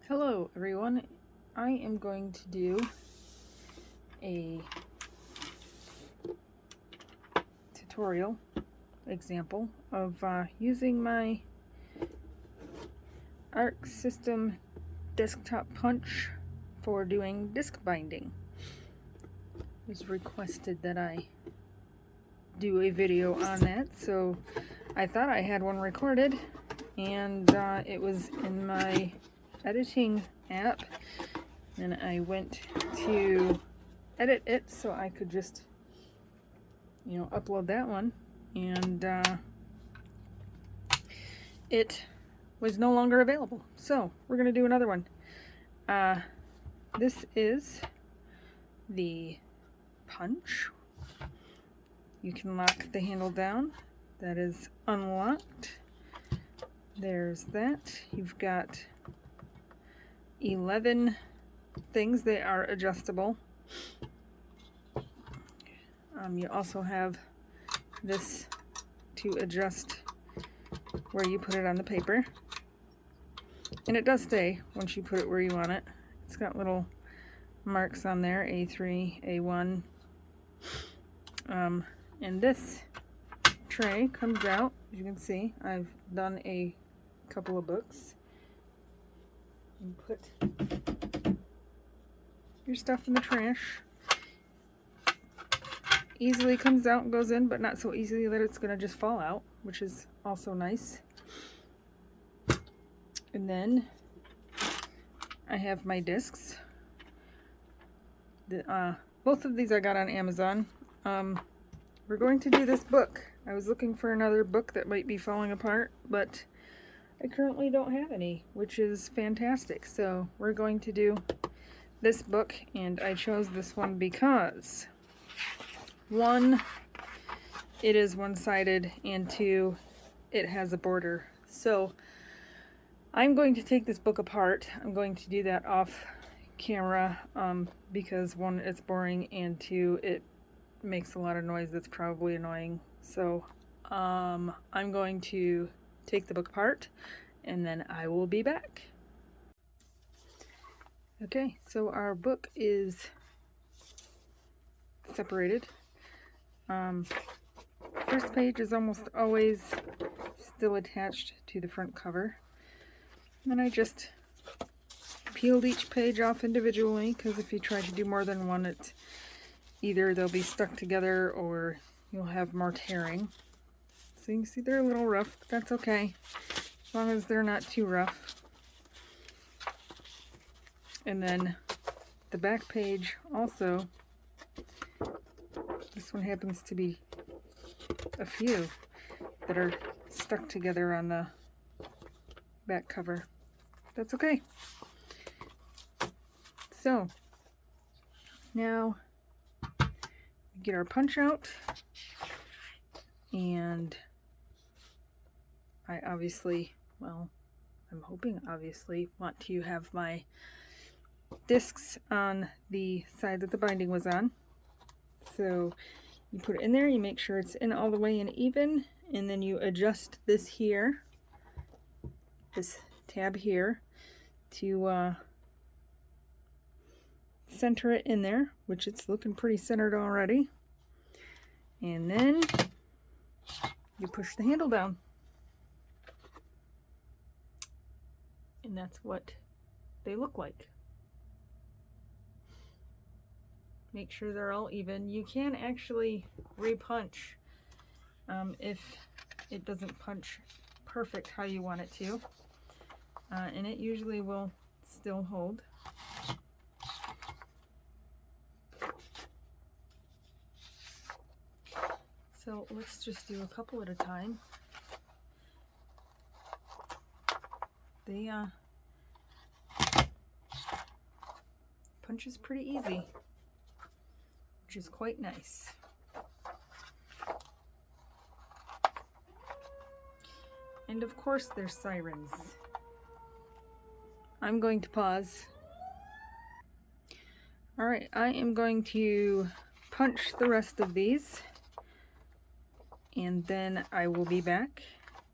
Hello everyone, I am going to do a tutorial example of using my Arc System desktop punch for doing disc binding. It was requested that I do a video on that, so I thought I had one recorded, and it was in my editing app, and I went to edit it so I could just upload that one, and it was no longer available, so we're gonna do another one. This is the punch. You can lock the handle down. That is unlocked. There's that. You've got 11 things that are adjustable. You also have this to adjust where you put it on the paper, and it does stay once you put it where you want it. It's got little marks on there, A3, A1, and this tray comes out. As you can see, I've done a couple of books. And put your stuff in the trash. Easily comes out and goes in, but not so easily that it's going to just fall out, which is also nice. And then I have my discs. Both of these I got on Amazon. We're going to do this book. I was looking for another book that might be falling apart, but I currently don't have any, which is fantastic. So we're going to do this book, and I chose this one because, one, it is one-sided, and two, it has a border. So I'm going to take this book apart. I'm going to do that off camera because one, it's boring, and two, it makes a lot of noise that's probably annoying. So I'm going to take the book apart, and then I will be back. Okay, so our book is separated. First page is almost always still attached to the front cover. And then I just peeled each page off individually, because if you try to do more than one, it's either they'll be stuck together or you'll have more tearing. So you can see they're a little rough, but that's okay, as long as they're not too rough. And then the back page also, this one happens to be a few that are stuck together on the back cover. That's okay. So now we get our punch out, and I obviously, well, I'm hoping obviously, want to have my discs on the side that the binding was on. So you put it in there, you make sure it's in all the way and even, and then you adjust this here, this tab here, to center it in there, which it's looking pretty centered already. And then you push the handle down. And that's what they look like. Make sure they're all even. You can actually re-punch if it doesn't punch perfect how you want it to. And it usually will still hold. So let's just do a couple at a time. The punch is pretty easy, which is quite nice. And of course there's sirens. I'm going to pause. Alright, I am going to punch the rest of these, and then I will be back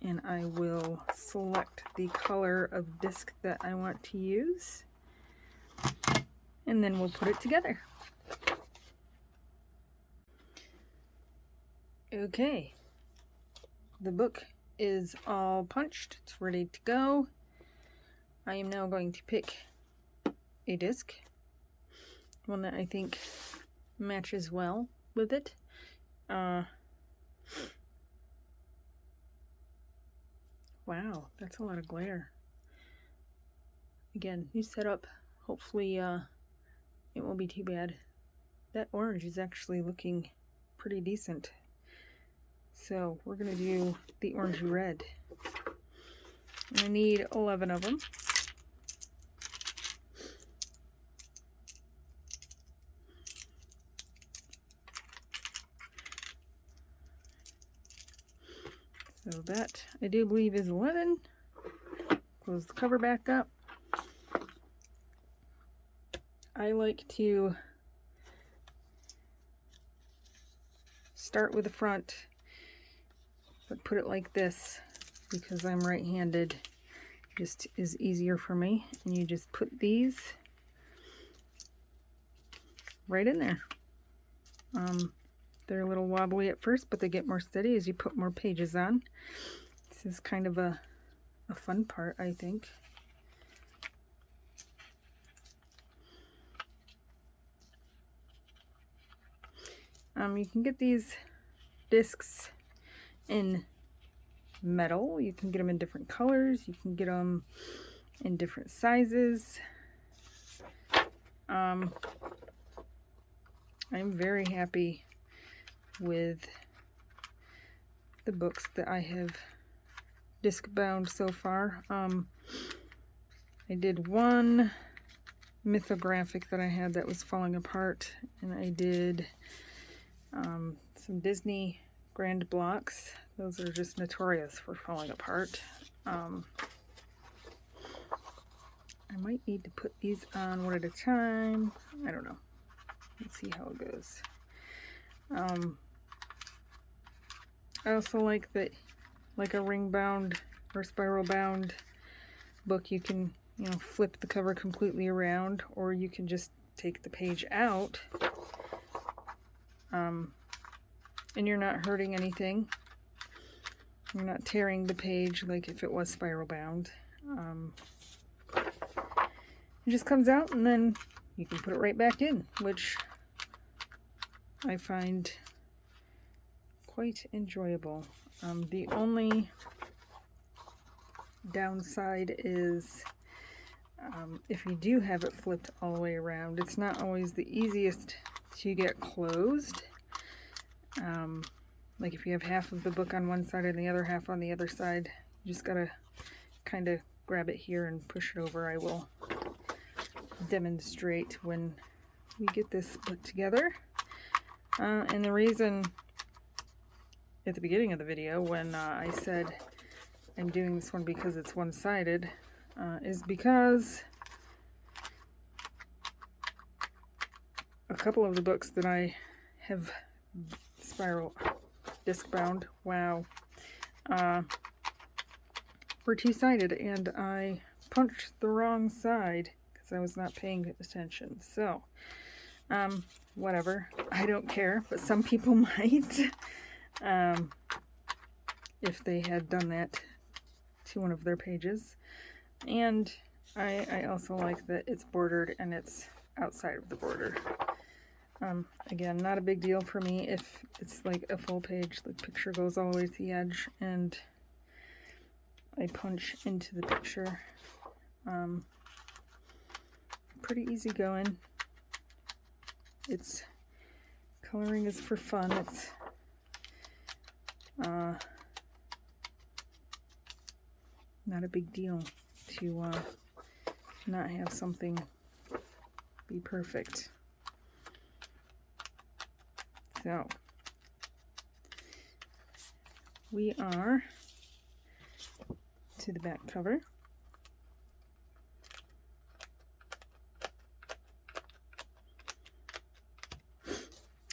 and I will select the color of disc that I want to use, and then we'll put it together. Okay, the book is all punched, it's ready to go. I am now going to pick a disc, one that I think matches well with it. Wow, that's a lot of glare. Again, new setup. Hopefully it won't be too bad. That orange is actually looking pretty decent. So we're going to do the orangey red. I need 11 of them. So that, I do believe, is 11. Close the cover back up. I like to start with the front, but put it like this because I'm right-handed. Just is easier for me. And you just put these right in there. They're a little wobbly at first, but they get more steady as you put more pages on. This is kind of a fun part, I think. You can get these discs in metal. You can get them in different colors. You can get them in different sizes. I'm very happy with the books that I have disc bound so far. I did one mythographic that I had that was falling apart, and I did some Disney Grand Blocks. Those are just notorious for falling apart. I might need to put these on one at a time. I don't know. Let's see how it goes. I also like that, like a ring bound or spiral bound book, you can, you know, flip the cover completely around, or you can just take the page out, and you're not hurting anything. You're not tearing the page like if it was spiral bound. It just comes out and then you can put it right back in, which I find quite enjoyable. The only downside is if you do have it flipped all the way around, it's not always the easiest to get closed. Like if you have half of the book on one side and the other half on the other side, you just gotta kind of grab it here and push it over. I will demonstrate when we get this put together. And the reason at the beginning of the video when I said I'm doing this one because it's one-sided is because a couple of the books that I have spiral disc bound, wow, were two-sided, and I punched the wrong side because I was not paying attention. So whatever, I don't care, but some people might if they had done that to one of their pages. And I also like that it's bordered and it's outside of the border. Again, not a big deal for me if it's like a full page, the picture goes all the way to the edge and I punch into the picture. Pretty easy going. It's coloring is for fun. It's not a big deal to not have something be perfect. So we are to the back cover.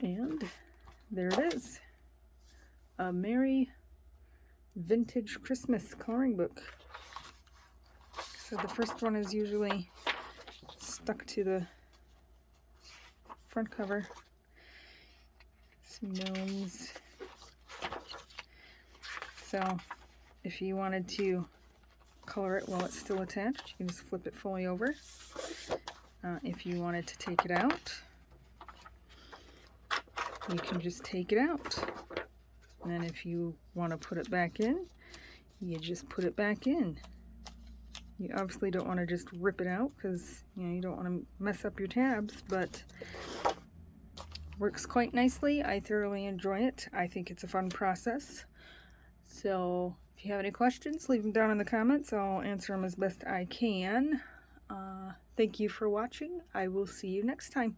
And there it is. A Merry Vintage Christmas coloring book. So the first one is usually stuck to the front cover. Some gnomes. So if you wanted to color it while it's still attached, you can just flip it fully over. If you wanted to take it out, you can just take it out. And then if you want to put it back in, you just put it back in. You obviously don't want to just rip it out because you don't want to mess up your tabs, but works quite nicely. I thoroughly enjoy it. I think it's a fun process. So if you have any questions, leave them down in the comments. I'll answer them as best I can. Thank you for watching. I will see you next time.